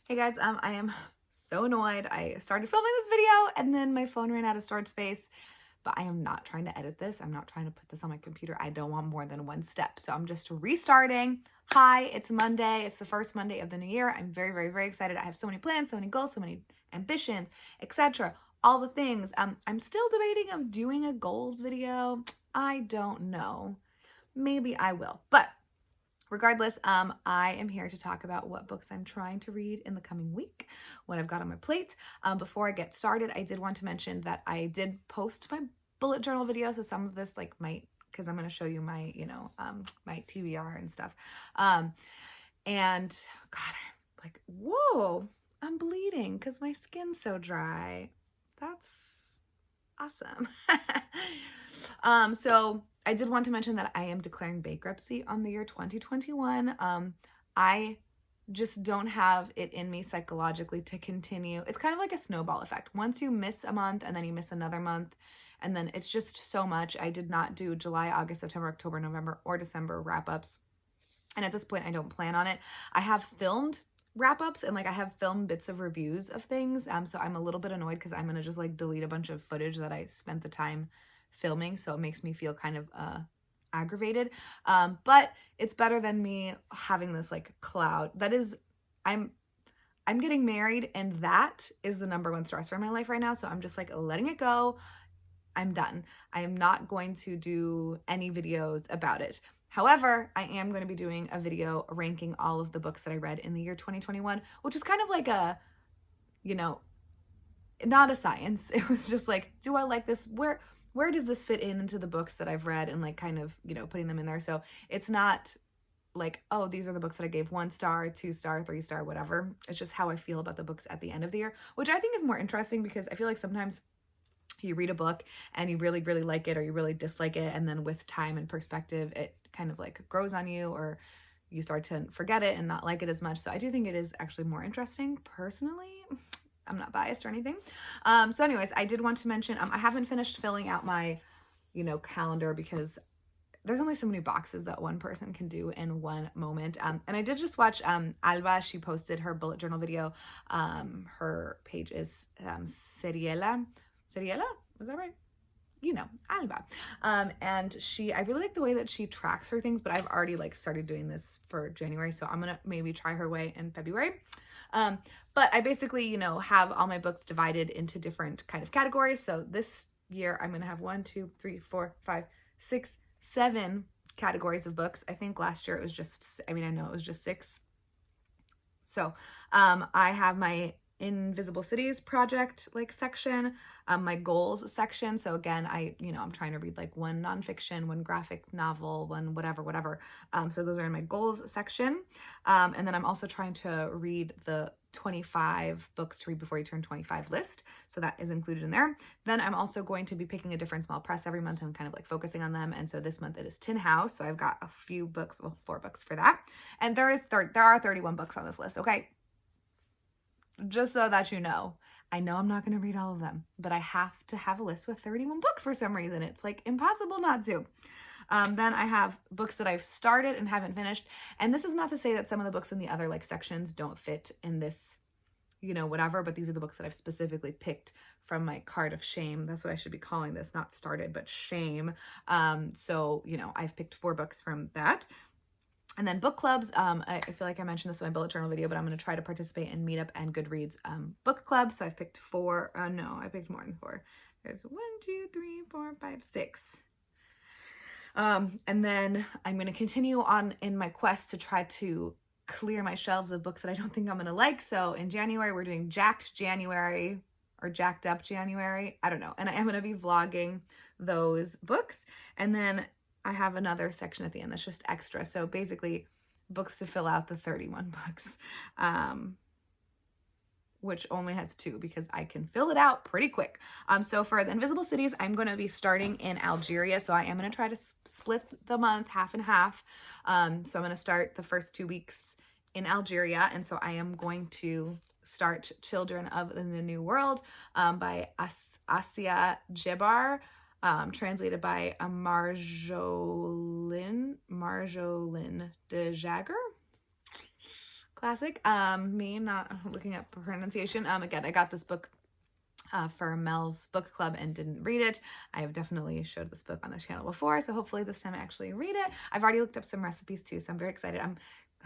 Hey guys, I am so annoyed. I started filming this video and then my phone ran out of storage space, but I am not trying to edit this. I'm not trying to put this on my computer. I don't want more than one step. So I'm just restarting. Hi, it's Monday. It's the first Monday of the new year. I'm very, very, very excited. I have so many plans, so many goals, so many ambitions, etc. All the things. I'm still debating of doing a goals video. I don't know. Maybe I will, but regardless, I am here to talk about what books I'm trying to read in the coming week, what I've got on my plate. Before I get started, I did want to mention that I did post my bullet journal video, so some of this might, because I'm going to show you my, my TBR and stuff. And God, whoa, I'm bleeding because my skin's so dry. That's awesome. So I did want to mention that I am declaring bankruptcy on the year 2021. I just don't have it in me psychologically to continue. It's kind of like a snowball effect. Once you miss a month and then you miss another month, and then it's just so much. I did not do July, August, September, October, November, or December wrap-ups. And at this point, I don't plan on it. I have filmed wrap-ups and I have filmed bits of reviews of things. So I'm a little bit annoyed because I'm going to just delete a bunch of footage that I spent the time filming. So it makes me feel kind of aggravated. But it's better than me having this cloud. That is, I'm getting married and that is the number one stressor in my life right now. So I'm just letting it go. I'm done. I am not going to do any videos about it. However, I am going to be doing a video ranking all of the books that I read in the year 2021, which is kind of like a, not a science. It was just do I like this? Where does this fit into the books that I've read and kind of, putting them in there. So it's not oh, these are the books that I gave 1 star, 2 star, 3 star, whatever. It's just how I feel about the books at the end of the year, which I think is more interesting because I feel like sometimes you read a book and you really, really like it or you really dislike it. And then with time and perspective, it kind of grows on you or you start to forget it and not like it as much. So I do think it is actually more interesting personally. I'm not biased or anything. So anyways, I did want to mention, I haven't finished filling out my, calendar because there's only so many boxes that one person can do in one moment. And I did just watch Alba. She posted her bullet journal video. Her page is Seriela. Seriela? Was that right? Alba. And I really like the way that she tracks her things, but I've already started doing this for January. So I'm going to maybe try her way in February. But I basically, have all my books divided into different kind of categories. So this year I'm going to have 1, 2, 3, 4, 5, 6, 7 categories of books. I think last year it was just, I know it was just 6. So I have my Invisible Cities project section, my goals section. So again, I'm trying to read 1 nonfiction, 1 graphic novel, 1 whatever. So those are in my goals section. And then I'm also trying to read the 25 books to read before you turn 25 list. So that is included in there. Then I'm also going to be picking a different small press every month and kind of focusing on them. And so this month it is Tin House. So I've got a few books, well, 4 books for that. And there are 31 books on this list. Okay. Just so that you know. I know I'm not going to read all of them, but I have to have a list with 31 books for some reason. It's impossible not to. Then I have books that I've started and haven't finished. And this is not to say that some of the books in the other sections don't fit in this, whatever, but these are the books that I've specifically picked from my card of shame. That's what I should be calling this, not started, but shame. So, I've picked 4 books from that. And then book clubs, I feel like I mentioned this in my bullet journal video, but I'm going to try to participate in Meetup and Goodreads book club. So I've picked 4. No, I picked more than 4. There's 1, 2, 3, 4, 5, 6. And then I'm going to continue on in my quest to try to clear my shelves of books that I don't think I'm going to like. So in January, we're doing Jacked January or Jacked Up January. I don't know. And I am going to be vlogging those books. And then I have another section at the end that's just extra. So basically books to fill out the 31 books, which only has 2 because I can fill it out pretty quick. So for the Invisible Cities, I'm going to be starting in Algeria. So I am going to try to split the month half and half. So I'm going to start the first 2 weeks in Algeria. And so I am going to start Children of the New World by Asia Djebar. Translated by Marjolin de Jager. classic. Me not looking up pronunciation. Again, I got this book for Mel's book club and didn't read it. I have definitely showed this book on this channel before, so hopefully this time I actually read it. I've already looked up some recipes too, so I'm very excited. I'm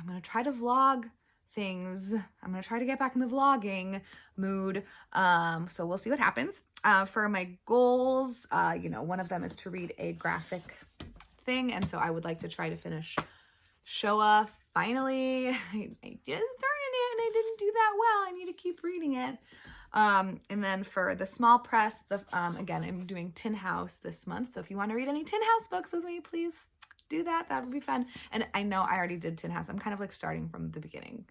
gonna try to vlog things. I'm gonna try to get back in the vlogging mood. So we'll see what happens. For my goals, you know, one of them is to read a graphic thing, and so I would like to try to finish Shoah. Finally, I just started it and I didn't do that well. I need to keep reading it. And then for the small press, again, I'm doing Tin House this month. So if you want to read any Tin House books with me, please do that. That would be fun. And I know I already did Tin House. I'm kind of like starting from the beginning.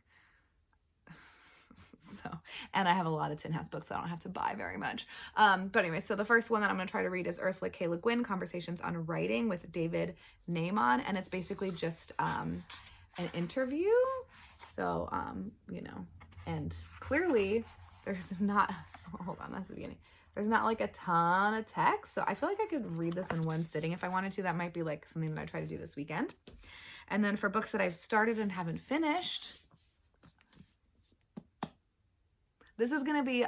So, and I have a lot of Tin House books, so I don't have to buy very much. But anyway, so the first one that I'm going to try to read is Ursula K. Le Guin, Conversations on Writing with David Naimon. And it's basically just an interview. So, you know, and clearly there's not, hold on, that's the beginning. There's not like a ton of text. So I feel like I could read this in one sitting if I wanted to. That might be like something that I try to do this weekend. And then for books that I've started and haven't finished, this is going to be,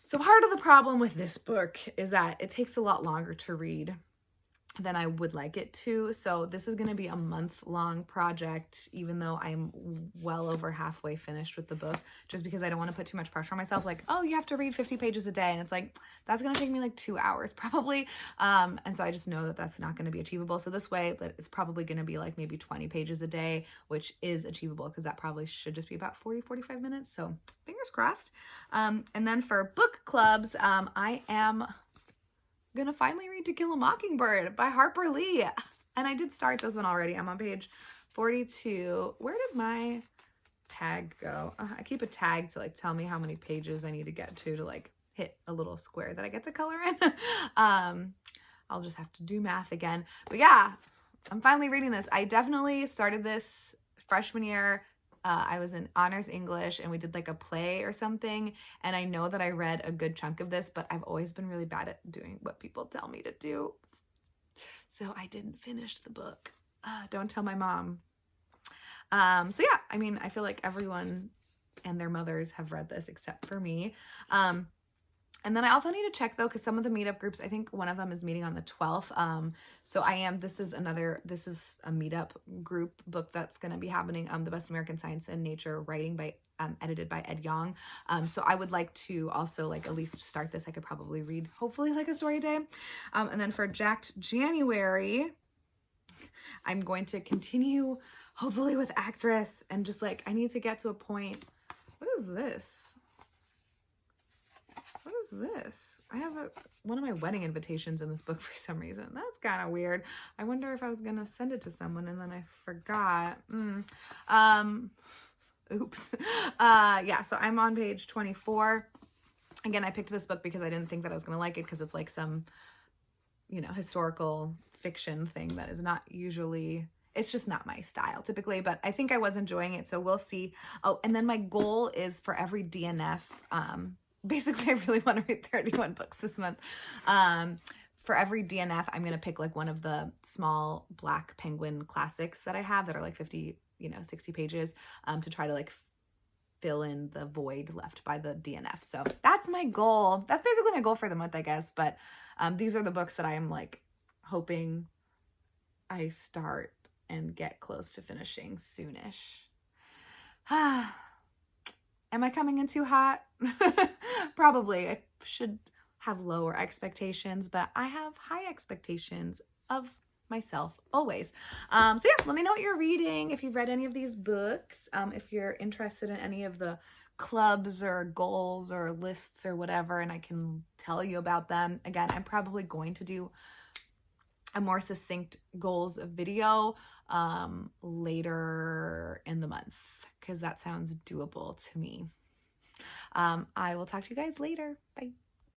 so part of the problem with this book is that it takes a lot longer to read than I would like it to. So this is going to be a month-long project, even though I'm well over halfway finished with the book, just because I don't want to put too much pressure on myself. Like, oh, you have to read 50 pages a day. And it's like, that's going to take me like 2 hours probably. And so I just know that that's not going to be achievable. So this way that it's probably going to be like maybe 20 pages a day, which is achievable because that probably should just be about 40-45 minutes. So fingers crossed. And then for book clubs, I am gonna finally read To Kill a Mockingbird by Harper Lee. And I did start this one already. I'm on page 42. Where did my tag go? I keep a tag to like tell me how many pages I need to get to like hit a little square that I get to color in. I'll just have to do math again. But yeah, I'm finally reading this. I definitely started this freshman year. I was in honors English and we did like a play or something. And I know that I read a good chunk of this, but I've always been really bad at doing what people tell me to do. So I didn't finish the book. Don't tell my mom. So yeah, I mean, I feel like everyone and their mothers have read this except for me. And then I also need to check though, because some of the meetup groups, I think one of them is meeting on the 12th. So this is a meetup group book that's going to be happening. The Best American Science and Nature Writing edited by Ed Yong. So I would like to also like at least start this. I could probably read hopefully like a story a day. And then for Jacked January, I'm going to continue hopefully with Actress and just like, I need to get to a point. What is this? What is this? I have one of my wedding invitations in this book for some reason. That's kind of weird. I wonder if I was going to send it to someone and then I forgot. Oops. Yeah, so I'm on page 24. Again, I picked this book because I didn't think that I was going to like it because it's like some, you know, historical fiction thing that is not usually, it's just not my style typically, but I think I was enjoying it. So we'll see. Oh, and then my goal is for every DNF, basically, I really want to read 31 books this month. For every DNF, I'm going to pick like one of the small Black Penguin classics that I have that are like 50, 60 pages to try to like fill in the void left by the DNF. So that's my goal. That's basically my goal for the month, I guess. But these are the books that I'm like hoping I start and get close to finishing soonish. Am I coming in too hot? Probably. I should have lower expectations, but I have high expectations of myself always. So yeah, let me know what you're reading. If you've read any of these books, if you're interested in any of the clubs or goals or lists or whatever, and I can tell you about them. Again, I'm probably going to do a more succinct goals video later in the month, because that sounds doable to me. I will talk to you guys later. Bye.